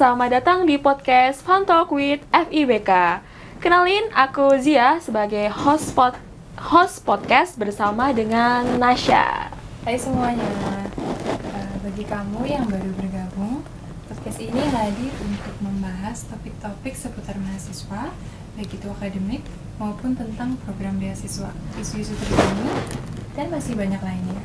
selamat datang di podcast Fun Talk with FIBK. Kenalin, aku Zia sebagai host podcast bersama dengan Nasya. Hai semuanya, bagi kamu yang baru bergabung, podcast ini hadir untuk membahas topik-topik seputar mahasiswa, baik itu akademik maupun tentang program beasiswa, isu-isu terkini, dan masih banyak lainnya.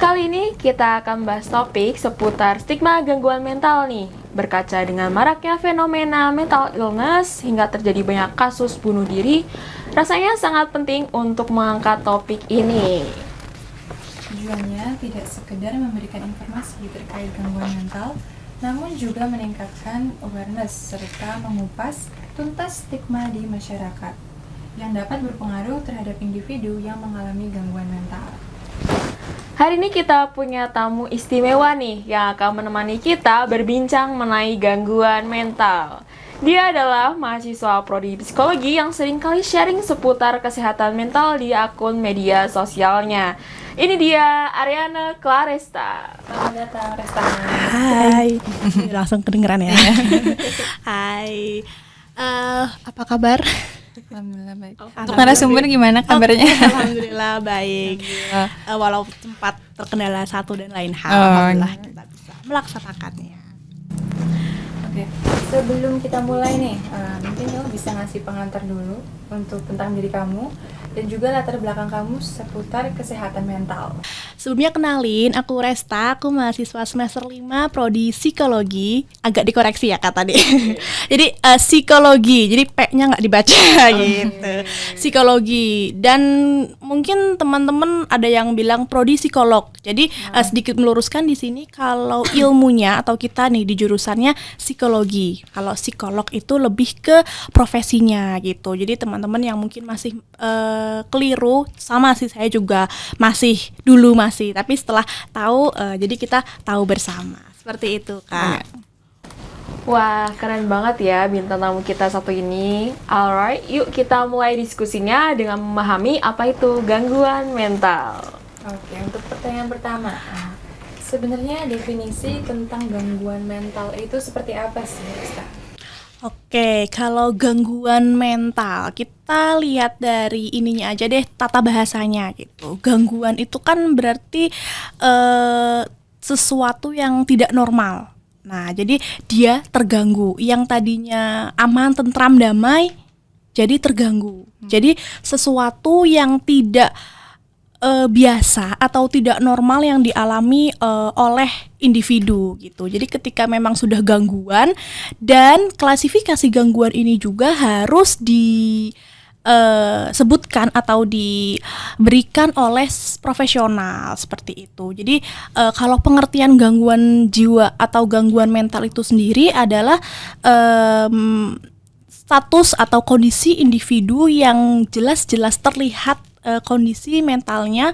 Kali ini kita akan bahas topik seputar stigma gangguan mental nih. Berkaca dengan maraknya fenomena mental illness hingga terjadi banyak kasus bunuh diri, rasanya sangat penting untuk mengangkat topik ini. Tujuannya tidak sekedar memberikan informasi terkait gangguan mental, namun juga meningkatkan awareness serta mengupas tuntas stigma di masyarakat yang dapat berpengaruh terhadap individu yang mengalami gangguan mental. Hari ini kita punya tamu istimewa nih yang akan menemani kita berbincang mengenai gangguan mental. Dia adalah mahasiswa prodi psikologi yang sering kali sharing seputar kesehatan mental di akun media sosialnya. Ini dia Ariana Claresta. Selamat datang, Resta. Hai, langsung kedengeran ya. Hai, apa kabar? Alhamdulillah baik. Untuk narasumber gimana kabarnya? Alhamdulillah baik. Walau sempat terkendala satu dan lain hal, alhamdulillah kita bisa melaksanakannya. Oke, sebelum kita mulai nih, mungkin kamu bisa ngasih pengantar dulu untuk tentang diri kamu dan juga latar belakang kamu seputar kesehatan mental. Sebelumnya kenalin, aku Resta, aku mahasiswa semester 5 prodi psikologi. Agak dikoreksi ya kata tadi. Jadi psikologi, jadi P-nya nggak dibaca gitu. Psikologi. Dan mungkin teman-teman ada yang bilang prodi psikolog. Jadi sedikit meluruskan di sini kalau ilmunya atau kita nih di jurusannya psikologi. Kalau psikolog itu lebih ke profesinya gitu. Jadi teman-teman yang mungkin masih keliru, sama sih saya juga masih tapi setelah tahu jadi kita tahu bersama seperti itu Kak. Wah, keren banget ya bintang tamu kita satu ini. Alright, yuk kita mulai diskusinya dengan memahami apa itu gangguan mental. Oke, untuk pertanyaan pertama, sebenarnya definisi tentang gangguan mental itu seperti apa sih, Resta? Oke, kalau gangguan mental kita lihat dari ininya aja deh, tata bahasanya gitu. Gangguan itu kan berarti sesuatu yang tidak normal. Nah, jadi dia terganggu. Yang tadinya aman, tentram, damai, jadi terganggu. Jadi sesuatu yang tidak biasa atau tidak normal yang dialami oleh individu gitu. Jadi ketika memang sudah gangguan, dan klasifikasi gangguan ini juga harus disebutkan atau diberikan oleh profesional seperti itu. Jadi kalau pengertian gangguan jiwa atau gangguan mental itu sendiri adalah status atau kondisi individu yang jelas-jelas terlihat kondisi mentalnya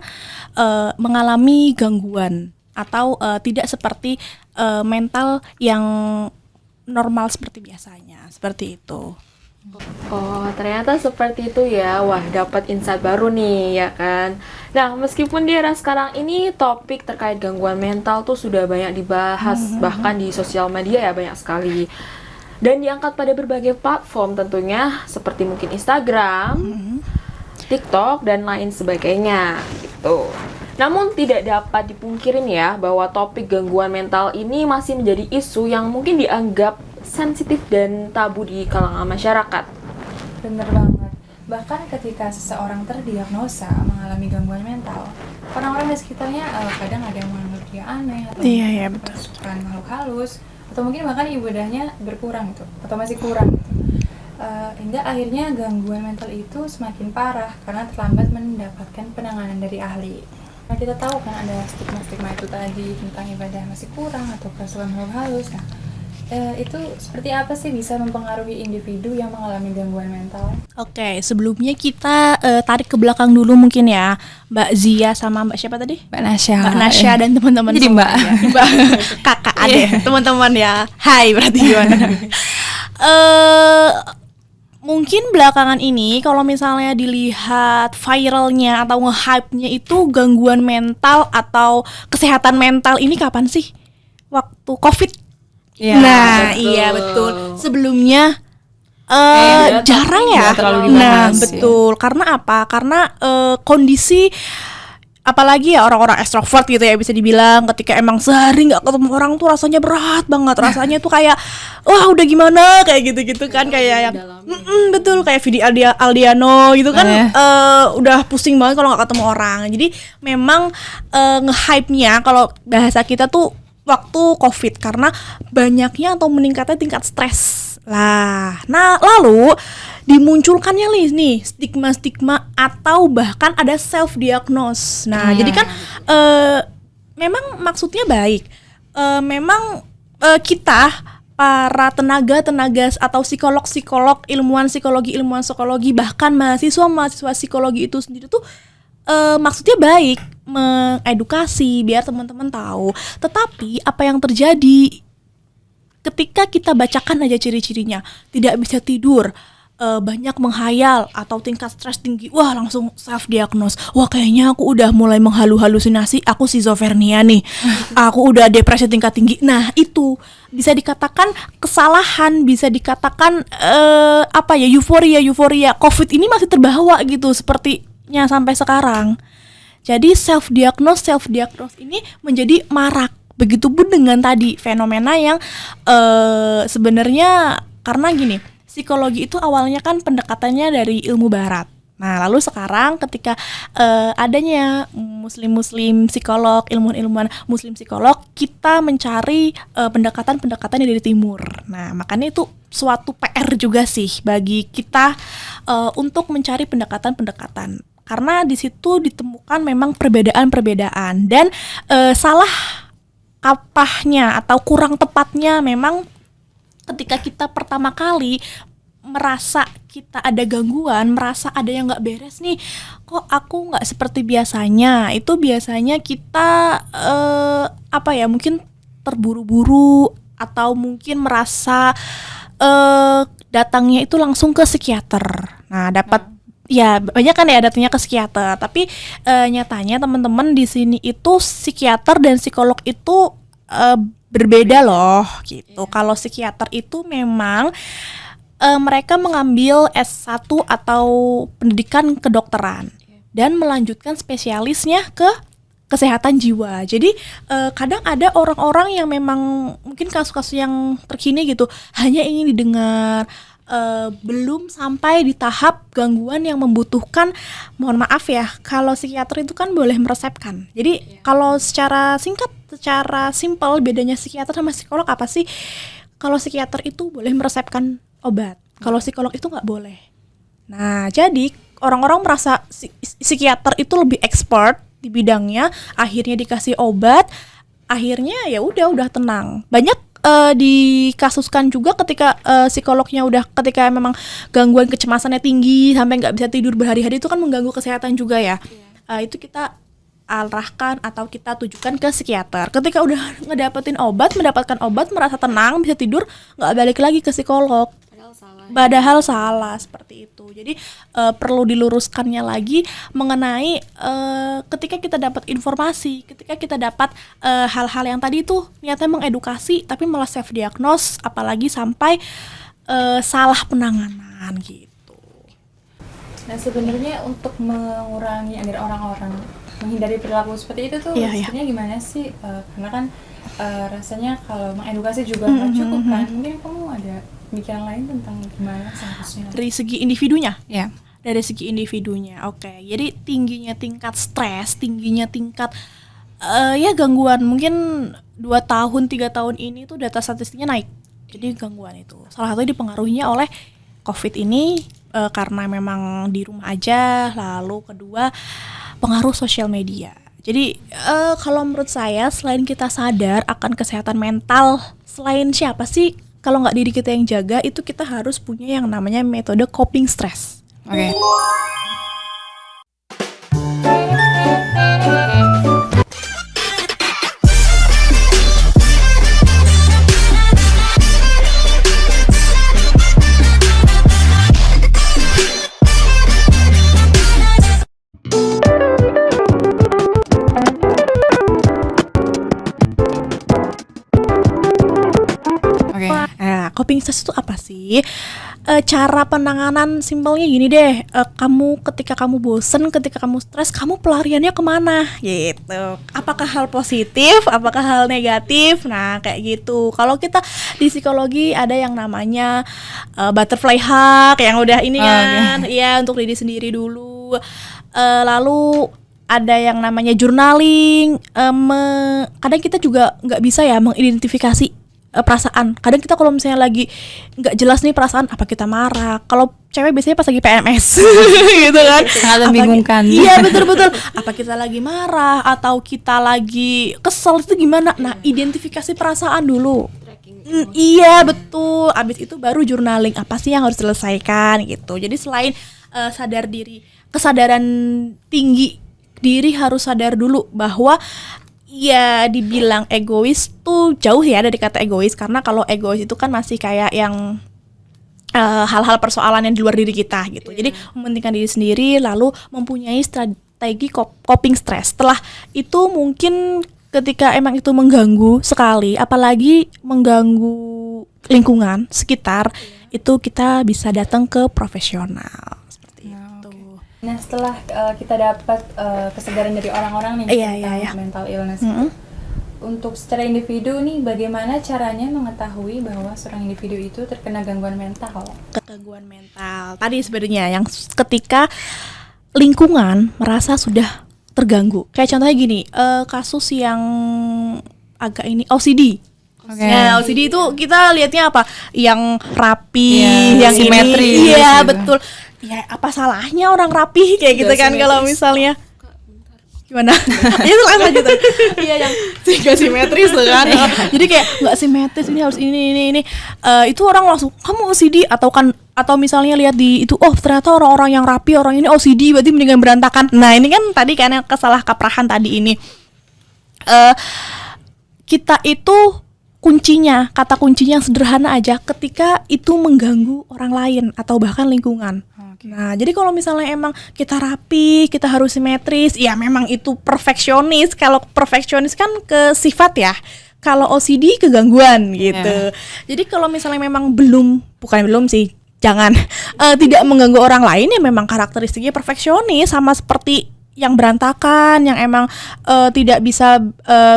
mengalami gangguan atau tidak seperti mental yang normal seperti biasanya, seperti itu. Oh, ternyata seperti itu ya. Wah, dapat insight baru nih, ya kan? Nah, meskipun di era sekarang ini topik terkait gangguan mental tuh sudah banyak dibahas, bahkan di sosial media ya banyak sekali. Dan diangkat pada berbagai platform tentunya, seperti mungkin Instagram, TikTok, dan lain sebagainya gitu. Namun tidak dapat dipungkirin ya bahwa topik gangguan mental ini masih menjadi isu yang mungkin dianggap sensitif dan tabu di kalangan masyarakat. Bener banget. Bahkan ketika seseorang terdiagnosa mengalami gangguan mental, orang-orang di sekitarnya kadang ada yang menganggap dia aneh atau bukan makhluk halus, atau mungkin bahkan ibadahnya berkurang gitu, atau masih kurang gitu. Hingga akhirnya gangguan mental itu semakin parah karena terlambat mendapatkan penanganan dari ahli. Nah, kita tahu kan ada stigma-stigma itu tadi tentang ibadah masih kurang atau kerasukan makhluk halus. Nah, itu seperti apa sih bisa mempengaruhi individu yang mengalami gangguan mental? Oke, sebelumnya kita tarik ke belakang dulu mungkin ya, Mbak Zia sama Mbak siapa tadi? Mbak Nasya. Mbak Nasya dan teman-teman. Jadi semua Mbak. Ya. Mbak kakak adek, teman-teman ya. Hai, berarti gimana? Mungkin belakangan ini kalau misalnya dilihat viralnya atau nge-hype-nya itu gangguan mental atau kesehatan mental ini kapan sih? Waktu COVID Iya, Nah, betul. iya betul. Sebelumnya Kayaknya jarang ya. nggak terlalu Nah, dibahas, ya. betul. Karena apa? Karena kondisi apalagi ya orang-orang ekstrovert gitu ya bisa dibilang ketika emang sehari nggak ketemu orang tuh rasanya berat banget. Rasanya tuh kayak wah udah gimana kayak gitu-gitu kan kayak yang betul kayak Vidi Aldiano gitu kan udah pusing banget kalau nggak ketemu orang. Jadi memang nge-hype-nya kalau bahasa kita tuh waktu COVID karena banyaknya atau meningkatnya tingkat stres lah. Nah lalu dimunculkannya nih stigma-stigma atau bahkan ada self diagnose. Nah jadi kan memang maksudnya baik. Memang kita para tenaga atau psikolog ilmuwan psikologi bahkan mahasiswa psikologi itu sendiri tuh maksudnya baik mengedukasi biar teman-teman tahu. Tetapi apa yang terjadi ketika kita bacakan aja ciri-cirinya, tidak bisa tidur, banyak menghayal atau tingkat stres tinggi, wah langsung self diagnose. Wah kayaknya aku udah mulai menghalusinasi, aku schizophrenia nih. Aku udah depresi tingkat tinggi. Nah, itu bisa dikatakan kesalahan, bisa dikatakan euforia. COVID ini masih terbawa gitu sepertinya sampai sekarang. Jadi self diagnose ini menjadi marak. Begitupun dengan tadi fenomena yang sebenarnya karena gini, psikologi itu awalnya kan pendekatannya dari ilmu barat. Nah, lalu sekarang ketika adanya muslim psikolog, ilmuwan muslim psikolog, kita mencari pendekatan dari timur. Nah, makanya itu suatu PR juga sih bagi kita untuk mencari pendekatan. Karena di situ ditemukan memang perbedaan dan salah kapahnya atau kurang tepatnya memang ketika kita pertama kali merasa kita ada gangguan, merasa ada yang nggak beres nih, kok aku nggak seperti biasanya, itu biasanya kita mungkin terburu-buru atau mungkin merasa datangnya itu langsung ke psikiater. Nah, ya banyak kan ya datangnya ke psikiater, tapi nyatanya teman-teman di sini itu psikiater dan psikolog itu berbeda loh gitu. Kalau psikiater itu memang mereka mengambil S1 atau pendidikan kedokteran dan melanjutkan spesialisnya ke kesehatan jiwa. Jadi kadang ada orang-orang yang memang mungkin kasus-kasus yang terkini gitu hanya ingin didengar, belum sampai di tahap gangguan yang membutuhkan, mohon maaf ya, kalau psikiater itu kan boleh meresepkan. Jadi kalau secara simpel bedanya psikiater sama psikolog apa sih? Kalau psikiater itu boleh meresepkan obat, kalau psikolog itu nggak boleh. Nah, jadi orang-orang merasa psikiater itu lebih expert di bidangnya, akhirnya dikasih obat, akhirnya ya udah tenang. Banyak dikasuskan juga ketika psikolognya ketika memang gangguan kecemasannya tinggi sampai nggak bisa tidur berhari-hari, itu kan mengganggu kesehatan juga ya. Itu kita arahkan atau kita tujukan ke psikiater. Ketika udah mendapatkan obat, merasa tenang, bisa tidur, nggak balik lagi ke psikolog. Padahal salah seperti itu. Jadi perlu diluruskannya lagi mengenai ketika kita dapat informasi, ketika kita dapat hal-hal yang tadi itu niatnya mengedukasi tapi malah self diagnose, apalagi sampai salah penanganan gitu. Nah, sebenarnya untuk mengurangi agar orang-orang menghindari perilaku seperti itu tuh sebenarnya gimana sih? Karena kan rasanya kalau mengedukasi juga nggak cukup kan. Mungkin kamu ada pikiran lain tentang gimana seharusnya dari segi individunya? Ya. Dari segi individunya, oke. Jadi tingginya tingkat stres, tingginya tingkat gangguan, mungkin 2 tahun, 3 tahun ini tuh data statistiknya naik. Jadi gangguan itu salah satu dipengaruhinya oleh COVID ini karena memang di rumah aja, lalu kedua pengaruh sosial media. Jadi kalau menurut saya selain kita sadar akan kesehatan mental, selain siapa sih kalau nggak diri kita yang jaga, itu kita harus punya yang namanya metode coping stress. Oke. stres itu apa sih? Cara penanganan simpelnya gini deh, kamu ketika kamu bosen, ketika kamu stres, kamu pelariannya kemana gitu? Apakah hal positif, apakah hal negatif? Nah kayak gitu. Kalau kita di psikologi ada yang namanya butterfly hug, yang udah ini kan, ya untuk diri sendiri dulu. Lalu ada yang namanya journaling. Kadang kita juga nggak bisa ya mengidentifikasi perasaan. Kadang kita kalau misalnya lagi nggak jelas nih perasaan, apa kita marah. Kalau cewek biasanya pas lagi PMS gitu kan, sangat membingungkan. Iya betul-betul. Apa kita lagi marah atau kita lagi kesel, itu gimana? Nah identifikasi perasaan dulu. Iya betul. Abis itu baru journaling, apa sih yang harus diselesaikan gitu. Jadi selain sadar diri, kesadaran tinggi diri, harus sadar dulu bahwa ya dibilang egois tuh jauh ya dari kata egois, karena kalau egois itu kan masih kayak yang hal-hal persoalan yang di luar diri kita gitu. Jadi mementingkan diri sendiri, lalu mempunyai strategi coping stress. Setelah itu mungkin ketika emang itu mengganggu sekali, apalagi mengganggu lingkungan sekitar, itu kita bisa datang ke profesional seperti itu. Nah setelah kita dapat kesadaran dari orang-orang nih tentang mental illness, untuk secara individu nih, bagaimana caranya mengetahui bahwa seorang individu itu terkena gangguan mental? Gangguan mental tadi sebenarnya yang ketika lingkungan merasa sudah terganggu. Kayak contohnya gini, kasus yang agak ini OCD. Ya, OCD itu kita lihatnya apa? Yang rapi, yang simetris. Iya, gitu. Betul. Ya, apa salahnya orang rapi kayak gitu kan kalau misalnya gimana? Itu lama gitu. Iya, yang gak simetris tuh kan. Jadi kayak nggak simetris, ini harus ini. Itu orang langsung kamu OCD atau misalnya lihat di itu, oh ternyata orang-orang yang rapi, orang ini OCD, berarti mendingan berantakan. Nah ini kan tadi kan yang kesalah kaprahan tadi ini. Kita itu kata kuncinya yang sederhana aja, ketika itu mengganggu orang lain atau bahkan lingkungan. Nah, jadi kalau misalnya emang kita rapi, kita harus simetris, ya memang itu perfeksionis. Kalau perfeksionis kan ke sifat ya. Kalau OCD kegangguan gitu. Jadi kalau misalnya memang tidak mengganggu orang lain, ya memang karakteristiknya perfeksionis, sama seperti yang berantakan, yang emang tidak bisa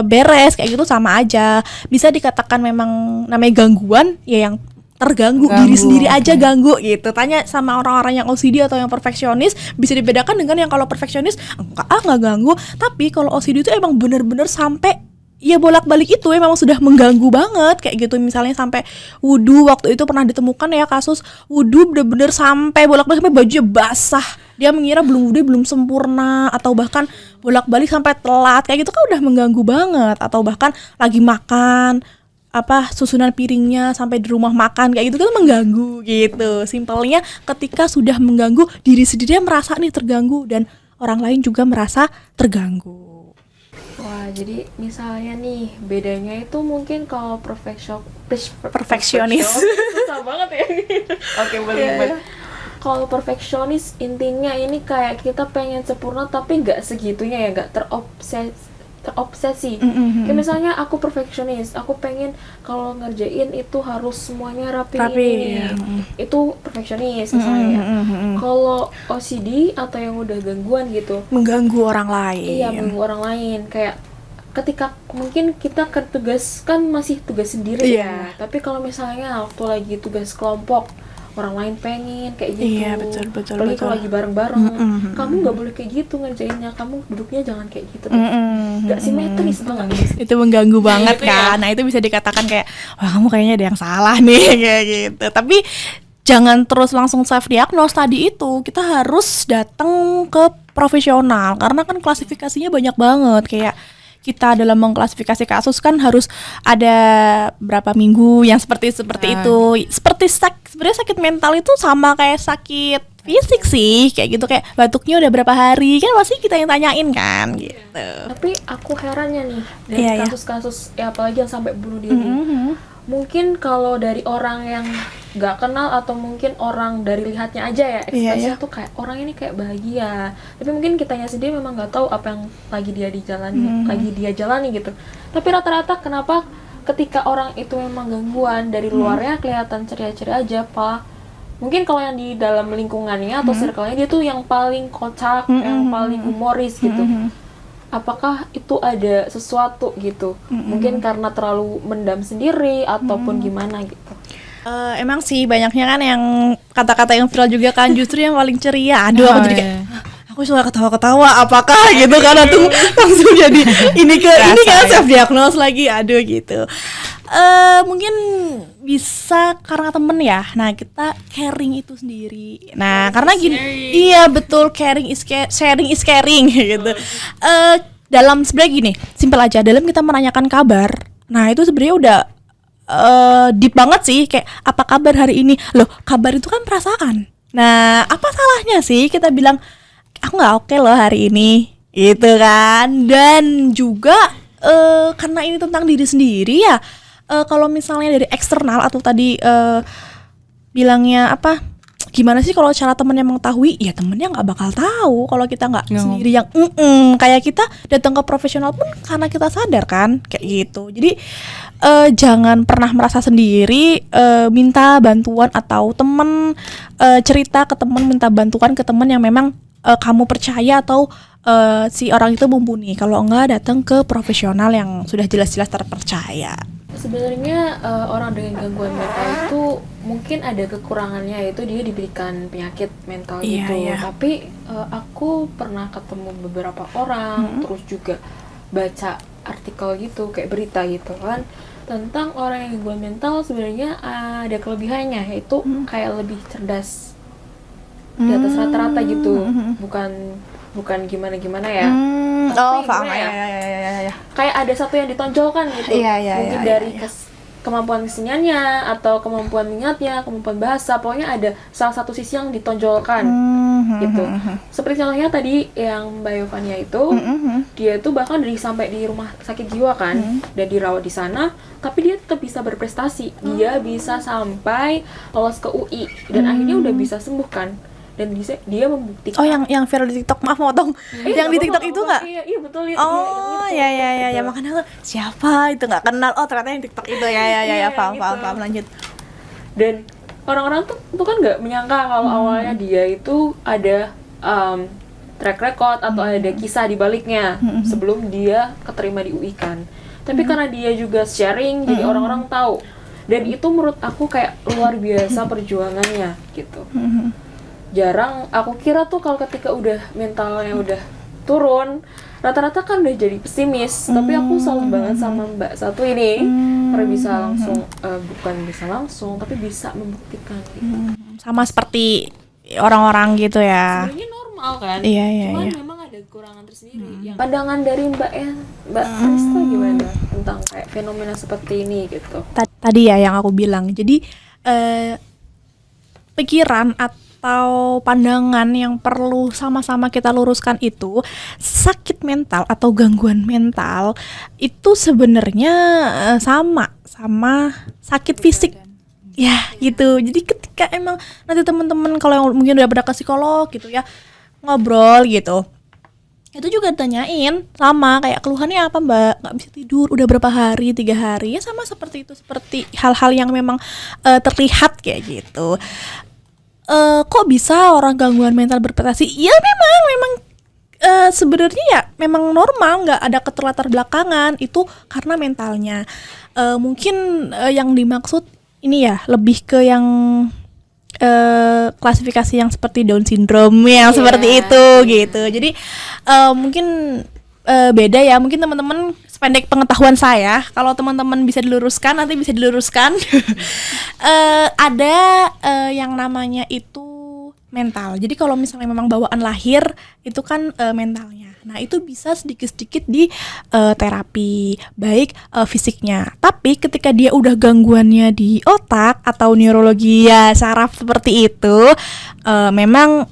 beres kayak gitu, sama aja. Bisa dikatakan memang namanya gangguan ya yang terganggu diri sendiri aja ganggu gitu. Tanya sama orang-orang yang OCD atau yang perfeksionis, bisa dibedakan dengan yang kalau perfeksionis nggak ganggu, tapi kalau OCD itu emang bener-bener sampai ya bolak-balik itu memang sudah mengganggu banget kayak gitu. Misalnya sampai wudhu, waktu itu pernah ditemukan ya kasus wudhu bener-bener sampai bolak-balik sampai bajunya basah. Dia mengira wudhu belum sempurna, atau bahkan bolak-balik sampai telat kayak gitu kan udah mengganggu banget. Atau bahkan lagi makan, susunan piringnya sampai di rumah makan kayak gitu kan mengganggu gitu. Simpelnya ketika sudah mengganggu, diri sendiri merasa nih terganggu dan orang lain juga merasa terganggu. Wah, jadi misalnya nih bedanya itu mungkin kalau perfeksionis susah banget ya. Oke, boleh. Kalau perfeksionis intinya ini kayak kita pengen sempurna tapi nggak segitunya ya, nggak terobsesi. Kayak misalnya aku perfeksionis, aku pengen kalau ngerjain itu harus semuanya rapi. Ya. Itu perfeksionis misalnya. Kalau OCD atau yang udah gangguan gitu, mengganggu orang lain. Iya, mengganggu orang lain. Kayak ketika mungkin kita tugas kan masih tugas sendiri ya. Tapi kalau misalnya waktu lagi tugas kelompok, orang lain pengen kayak gitu. Iya, betul. Apalagi kalau lagi bareng-bareng, kamu nggak boleh kayak gitu ngerjainnya, kamu duduknya jangan kayak gitu. Nggak simetris banget. Itu mengganggu banget kan. Nah itu bisa dikatakan kayak, wah kamu kayaknya ada yang salah nih kayak gitu. Tapi jangan terus langsung self diagnose tadi itu. Kita harus datang ke profesional karena kan klasifikasinya banyak banget. Kayak kita dalam mengklasifikasi kasus kan harus ada berapa minggu yang seperti itu. Seperti sebenarnya sakit mental itu sama kayak sakit fisik sih, kayak gitu, kayak batuknya udah berapa hari kan pasti kita yang tanyain kan gitu. Tapi aku herannya nih dari kasus-kasus ya apalagi yang sampai bunuh diri. Mungkin kalau dari orang yang nggak kenal atau mungkin orang dari lihatnya aja ya ekspresinya tuh kayak orang ini kayak bahagia, tapi mungkin kitanya sendiri memang nggak tahu apa yang lagi dia jalani gitu. Tapi rata-rata kenapa ketika orang itu memang gangguan, dari luarnya kelihatan ceria-ceria aja, Pak. Mungkin kalau yang di dalam lingkungannya atau circle-nya dia tuh yang paling kocak, yang paling humoris gitu. Apakah itu ada sesuatu gitu? Mungkin karena terlalu mendam sendiri ataupun gimana gitu. Emang sih banyaknya kan yang kata-kata yang viral juga kan justru yang paling ceria. Aduh, aku jadi kayak aku suka ketawa-ketawa apakah gitu karena tuh langsung jadi ini kan self diagnose lagi. Aduh gitu. Mungkin bisa karena temen ya. Nah, kita caring itu sendiri. Nah, karena gini, iya betul, sharing is caring gitu. Dalam sebenarnya gini, simpel aja, dalam kita menanyakan kabar. Nah, itu sebenarnya udah deep banget sih, kayak apa kabar hari ini? Loh, kabar itu kan perasaan. Nah, apa salahnya sih kita bilang aku nggak oke loh hari ini, gitu kan? Dan juga karena ini tentang diri sendiri ya. Kalau misalnya dari eksternal atau tadi bilangnya apa? Gimana sih kalau cara temennya mengetahui? Ya temennya nggak bakal tahu kalau kita nggak sendiri yang kayak kita datang ke profesional pun karena kita sadar kan kayak gitu. Jadi jangan pernah merasa sendiri, minta bantuan atau temen cerita ke temen, minta bantuan ke temen yang memang kamu percaya atau si orang itu mumpuni. Kalau enggak datang ke profesional yang sudah jelas-jelas terpercaya. Sebenarnya orang dengan gangguan mental itu mungkin ada kekurangannya, yaitu dia diberikan penyakit mental gitu. Tapi aku pernah ketemu beberapa orang, terus juga baca artikel gitu, kayak berita gitu kan, tentang orang yang gangguan mental sebenarnya ada kelebihannya, yaitu kayak lebih cerdas di atas rata-rata gitu, bukan gimana ya. Paham ya. Kayak ada satu yang ditonjolkan gitu. Mungkin dari kemampuan keseniannya atau kemampuan minatnya, kemampuan bahasa, pokoknya ada salah satu sisi yang ditonjolkan gitu. Seperti contohnya tadi yang Mbak Yovania itu, dia itu bahkan sampai di rumah sakit jiwa kan, dan dirawat di sana, tapi dia tetap bisa berprestasi. Dia bisa sampai lolos ke UI dan akhirnya udah bisa sembuh kan. Dan dia membuktikan. Oh, yang viral di TikTok, maaf motong. Yang di TikTok itu nggak? Iya betul ya. Oh ya makanya tuh siapa itu nggak kenal. Oh ternyata yang TikTok itu ya paham lanjut. Dan orang-orang tuh kan nggak menyangka kalau awalnya dia itu ada track record atau ada kisah di baliknya sebelum dia keterima di UI kan. Tapi karena dia juga sharing, jadi orang-orang tahu. Dan itu menurut aku kayak luar biasa perjuangannya gitu. Jarang aku kira tuh kalau ketika udah mentalnya udah turun, rata-rata kan udah jadi pesimis. Tapi aku salut banget sama Mbak satu ini, karena bisa langsung bukan bisa langsung tapi bisa membuktikan gitu. Sama seperti orang-orang gitu ya. Sebenarnya normal kan, cuman memang ada kekurangan tersendiri. Yang pandangan dari Mbak Rista gimana tentang kayak fenomena seperti ini gitu? Tadi ya yang aku bilang, jadi pikiran atau pandangan yang perlu sama-sama kita luruskan itu, sakit mental atau gangguan mental itu sebenarnya sama sakit fisik ya gitu. Jadi ketika emang nanti teman-teman kalau yang mungkin udah pernah ke psikolog gitu ya, ngobrol gitu, itu juga ditanyain sama kayak keluhannya apa Mbak, nggak bisa tidur udah berapa hari, 3 hari ya, sama seperti itu, seperti hal-hal yang memang terlihat kayak gitu. Kok bisa orang gangguan mental berprestasi? Ya memang sebenarnya ya memang normal, nggak ada keterlatar belakangan, itu karena mentalnya. Mungkin yang dimaksud ini ya lebih ke yang klasifikasi yang seperti Down syndrome yang seperti itu gitu. Jadi mungkin beda ya, mungkin teman-teman sependek pengetahuan saya, kalau teman-teman bisa diluruskan nanti bisa diluruskan. Ada yang namanya itu mental. Jadi kalau misalnya memang bawaan lahir itu kan mentalnya. Nah, itu bisa sedikit-sedikit di terapi, baik fisiknya. Tapi ketika dia udah gangguannya di otak atau neurologi ya saraf seperti itu, memang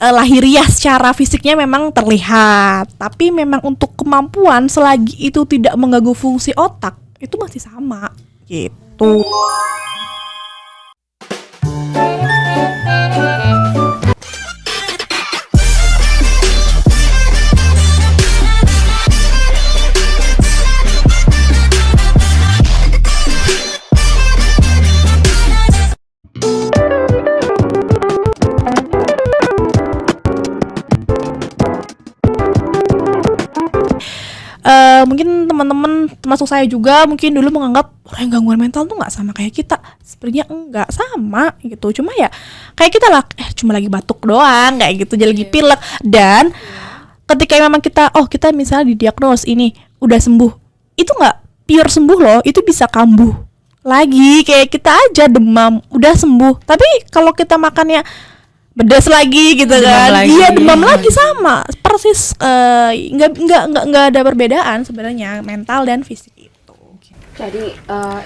lahiriah secara fisiknya memang terlihat. Tapi memang untuk kemampuan selagi itu tidak mengganggu fungsi otak, itu masih sama gitu. mungkin teman-teman termasuk saya juga mungkin dulu menganggap orang yang gangguan mental tuh nggak sama kayak kita. Sebenarnya enggak sama gitu. Cuma ya kayak kita lah, cuma lagi batuk doang kayak gitu, jadi lagi pilek. Dan ketika memang kita misalnya didiagnos ini udah sembuh, itu nggak pure sembuh loh, itu bisa kambuh lagi. Kayak kita aja demam udah sembuh, tapi kalau kita makannya bedas lagi gitu kan, iya demam lagi sama persis. Nggak ada perbedaan sebenarnya mental dan fisik itu. Jadi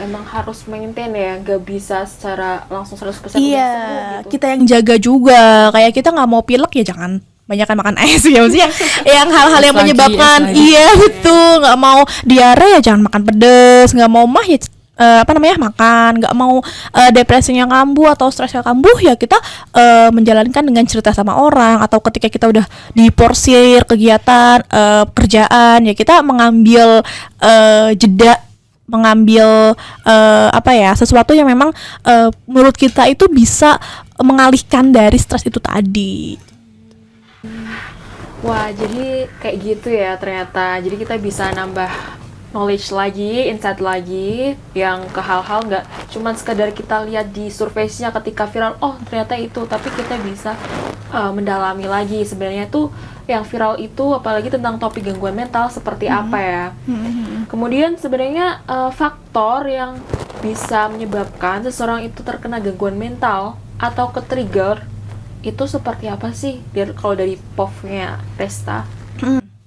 emang harus maintain ya, nggak bisa secara langsung 100% Iya, udah sembuh gitu. kita yang jaga juga. Kayak kita nggak mau pilek ya jangan banyak makan es ya, maksudnya yang hal-hal yang menyebabkan iya betul, nggak mau diare ya jangan makan pedes, nggak mau mah ya makan, nggak mau depresinya kambuh atau stresnya kambuh ya kita menjalankan dengan cerita sama orang, atau ketika kita udah diporsir kegiatan kerjaan ya kita mengambil jeda, mengambil sesuatu yang memang menurut kita itu bisa mengalihkan dari stres itu tadi. Wah, jadi kayak gitu ya ternyata. Jadi kita bisa nambah knowledge lagi, insight lagi yang ke hal-hal nggak cuman sekadar kita lihat di surface-nya ketika viral, oh ternyata itu, tapi kita bisa mendalami lagi sebenarnya tuh yang viral itu, apalagi tentang topik gangguan mental seperti apa ya. Kemudian sebenarnya faktor yang bisa menyebabkan seseorang itu terkena gangguan mental atau ke-trigger itu seperti apa sih kalau dari POV-nya Resta?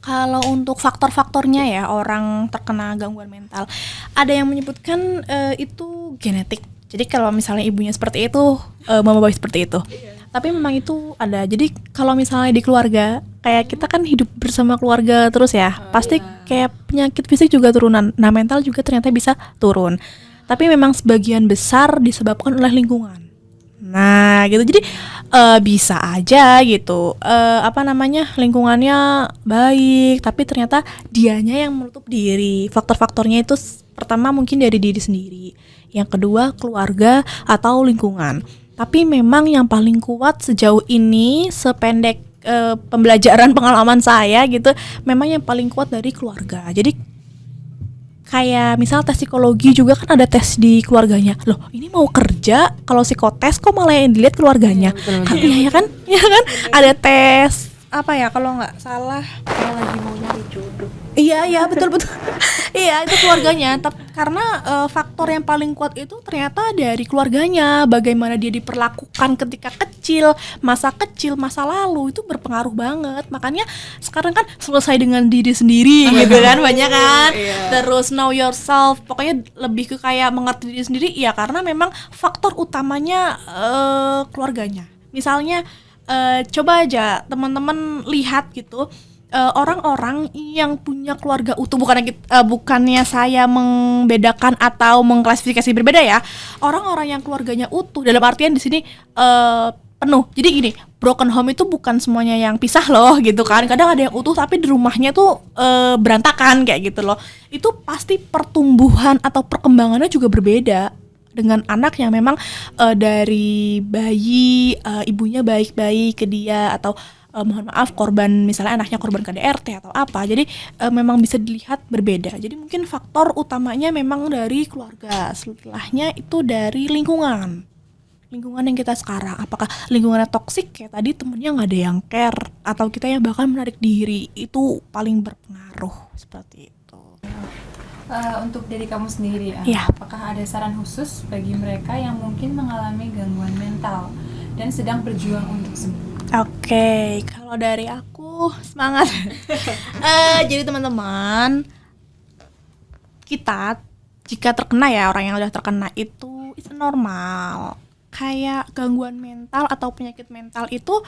Kalau untuk faktor-faktornya ya orang terkena gangguan mental, ada yang menyebutkan itu genetik. Jadi kalau misalnya ibunya seperti itu, mama bayi seperti itu. Tapi memang itu ada. Jadi kalau misalnya di keluarga, kayak kita kan hidup bersama keluarga terus ya, pasti kayak penyakit fisik juga turunan. Nah mental juga ternyata bisa turun. Tapi memang sebagian besar disebabkan oleh lingkungan. Nah gitu, jadi bisa aja gitu lingkungannya baik tapi ternyata dianya yang menutup diri. Faktor-faktornya itu pertama mungkin dari diri sendiri, yang kedua keluarga atau lingkungan. Tapi memang yang paling kuat sejauh ini sependek pembelajaran pengalaman saya gitu, memang yang paling kuat dari keluarga. Jadi kayak misal tes psikologi juga kan ada tes di keluarganya. Loh, ini mau kerja kalau psikotes kok malah yang dilihat keluarganya. Iya kan? Iya kan? Ada tes kalau nggak salah Kayak lagi mau nyari jodoh. Iya betul. Iya itu keluarganya. Tapi karena faktor yang paling kuat itu ternyata dari keluarganya, bagaimana dia diperlakukan ketika kecil, masa lalu itu berpengaruh banget. Makanya sekarang kan selesai dengan diri sendiri gitu kan, banyak kan. Terus know yourself, pokoknya lebih ke kayak mengerti diri sendiri. Ya karena memang faktor utamanya keluarganya. Misalnya coba aja teman-teman lihat gitu, orang-orang yang punya keluarga utuh, bukannya saya membedakan atau mengklasifikasi berbeda ya. Orang-orang yang keluarganya utuh dalam artian di sini penuh. Jadi gini, broken home itu bukan semuanya yang pisah loh gitu kan. Kadang ada yang utuh tapi di rumahnya tuh berantakan kayak gitu loh. Itu pasti pertumbuhan atau perkembangannya juga berbeda dengan anak yang memang dari bayi ibunya baik-baik ke dia, atau mohon maaf misalnya anaknya korban KDRT atau apa. Jadi memang bisa dilihat berbeda. Jadi mungkin faktor utamanya memang dari keluarga, setelahnya itu dari lingkungan yang kita sekarang. Apakah lingkungannya toksik kayak tadi, temennya nggak ada yang care, atau kita yang bahkan menarik diri, itu paling berpengaruh seperti itu. Untuk dari kamu sendiri, Ya. apakah ada saran khusus bagi mereka yang mungkin mengalami gangguan mental dan sedang berjuang untuk sembuh? Oke, kalau dari aku semangat. Jadi teman-teman, kita jika terkena ya, orang yang udah terkena itu normal. Kayak gangguan mental atau penyakit mental itu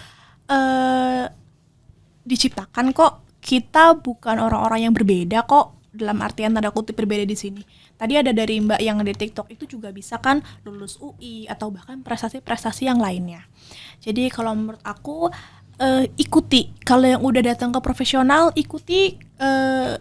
diciptakan kok. Kita bukan orang-orang yang berbeda kok, dalam artian tanda kutip berbeda di sini. Tadi ada dari Mbak yang di TikTok itu juga bisa kan lulus UI atau bahkan prestasi-prestasi yang lainnya. Jadi kalau menurut aku ikuti. Kalau yang udah datang ke profesional, ikuti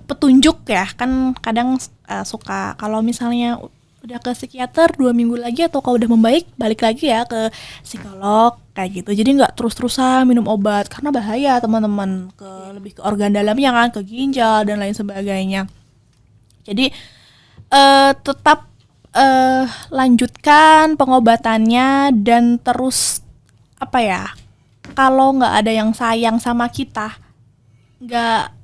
petunjuk ya. Kan kadang suka kalau misalnya udah ke psikiater 2 minggu lagi atau kalau udah membaik, balik lagi ya ke psikolog kayak gitu. Jadi nggak terus-terusan minum obat karena bahaya teman-teman, lebih ke organ dalamnya kan, ke ginjal dan lain sebagainya. Jadi tetap lanjutkan pengobatannya dan terus kalau nggak ada yang sayang sama kita, nggak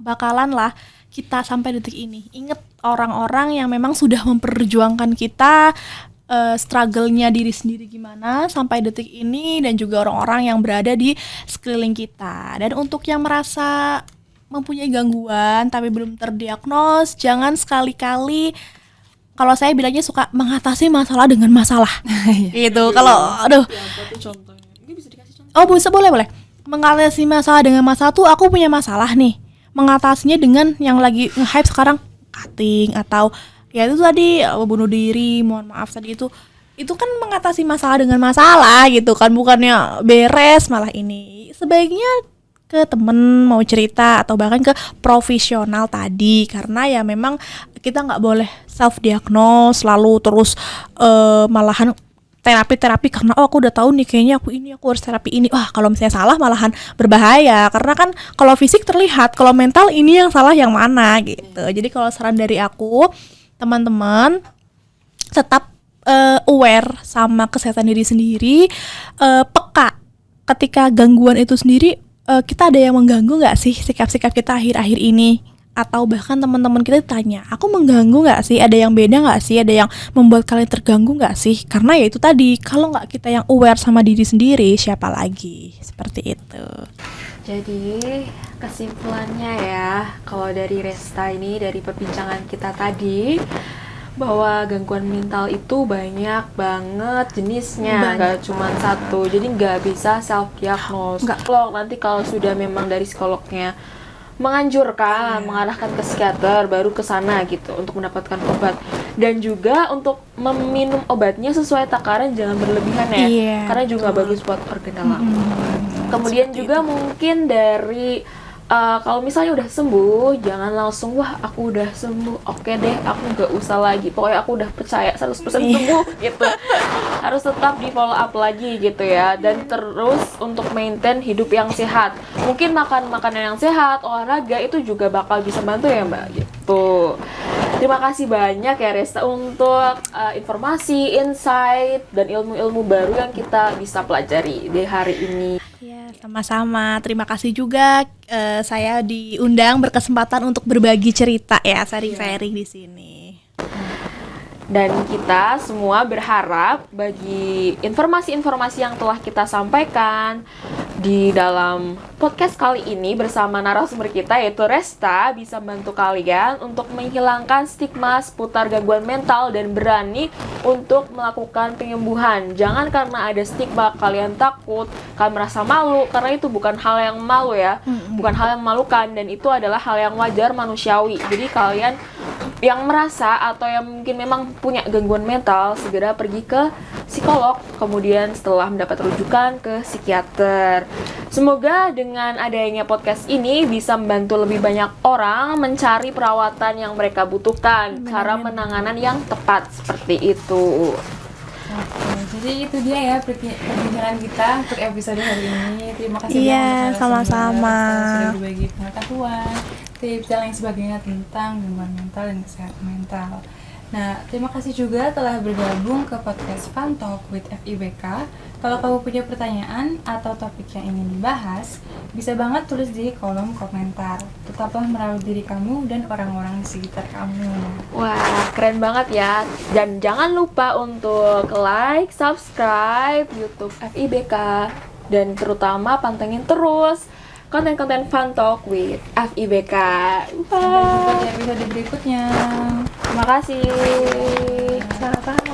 bakalan lah kita sampai detik ini. Ingat orang-orang yang memang sudah memperjuangkan kita, struggle-nya diri sendiri gimana sampai detik ini, dan juga orang-orang yang berada di sekeliling kita. Dan untuk yang merasa mempunyai gangguan tapi belum terdiagnos, jangan sekali-kali, kalau saya bilangnya suka mengatasi masalah dengan masalah. Gitu. Kalau boleh. Mengatasi masalah dengan masalah tuh, aku punya masalah nih. Mengatasinya dengan yang lagi nge-hype sekarang, cutting atau ya itu tadi bunuh diri, mohon maaf tadi itu kan mengatasi masalah dengan masalah gitu kan, bukannya beres malah ini. Sebaiknya ke temen mau cerita atau bahkan ke profesional tadi, karena ya memang kita nggak boleh self diagnose lalu terus malahan terapi karena aku udah tahu nih kayaknya aku harus terapi ini. Wah, kalau misalnya salah malahan berbahaya, karena kan kalau fisik terlihat, kalau mental ini yang salah yang mana gitu. Jadi kalau saran dari aku, teman-teman tetap aware sama kesehatan diri sendiri, peka ketika gangguan itu sendiri. Kita ada yang mengganggu nggak sih sikap-sikap kita akhir-akhir ini? Atau bahkan teman-teman kita tanya, aku mengganggu nggak sih? Ada yang beda nggak sih? Ada yang membuat kalian terganggu nggak sih? Karena ya itu tadi, kalau nggak kita yang aware sama diri sendiri, siapa lagi? Seperti itu. Jadi kesimpulannya ya, kalau dari Resta ini, dari perbincangan kita tadi, bahwa gangguan mental itu banyak banget jenisnya, nggak cuma satu, jadi nggak bisa self diagnose. Nanti kalau sudah memang dari psikolognya menganjurkan, mengarahkan ke psikiater, baru ke sana gitu untuk mendapatkan obat. Dan juga untuk meminum obatnya sesuai takaran, jangan berlebihan ya, karena juga bagus buat organ dalam. Kemudian juga mungkin dari kalau misalnya udah sembuh, jangan langsung wah aku udah sembuh, oke deh aku nggak usah lagi, pokoknya aku udah percaya 100% sembuh gitu. Harus tetap di follow up lagi gitu ya, dan terus untuk maintain hidup yang sehat. Mungkin makan makanan yang sehat, olahraga itu juga bakal bisa bantu ya Mbak gitu. Terima kasih banyak ya Resta untuk informasi, insight, dan ilmu-ilmu baru yang kita bisa pelajari di hari ini. Ya, sama-sama. Terima kasih juga saya diundang berkesempatan untuk berbagi cerita ya, sharing-sharing di sini. Dan kita semua berharap bagi informasi-informasi yang telah kita sampaikan di dalam podcast kali ini bersama narasumber kita yaitu Resta bisa membantu kalian untuk menghilangkan stigma seputar gangguan mental dan berani untuk melakukan penyembuhan. Jangan karena ada stigma kalian takut, kalian merasa malu, karena itu bukan hal yang malu ya, bukan hal yang memalukan, dan itu adalah hal yang wajar manusiawi. Jadi kalian yang merasa atau yang mungkin memang punya gangguan mental, segera pergi ke psikolog, kemudian setelah mendapat rujukan ke psikiater. Semoga dengan adanya podcast ini bisa membantu lebih banyak orang mencari perawatan yang mereka butuhkan, cara penanganan yang tepat seperti itu. Oke, jadi itu dia ya perbincangan kita untuk episode hari ini. Terima kasih banyak sama-sama sudah berbagi pengetahuan, tips dan lain sebagainya tentang gangguan mental dan kesehatan mental. Nah, terima kasih juga telah bergabung ke podcast Fun Talk with FIBK. Kalau kamu punya pertanyaan atau topik yang ingin dibahas, bisa banget tulis di kolom komentar. Tetaplah merawat diri kamu dan orang-orang di sekitar kamu. Wah, keren banget ya. Dan jangan lupa untuk like, subscribe YouTube FIBK. Dan terutama pantengin terus konten-konten Fun Talk with FIBK. Sampai jumpa di episode berikutnya. Terima kasih. Sama-sama.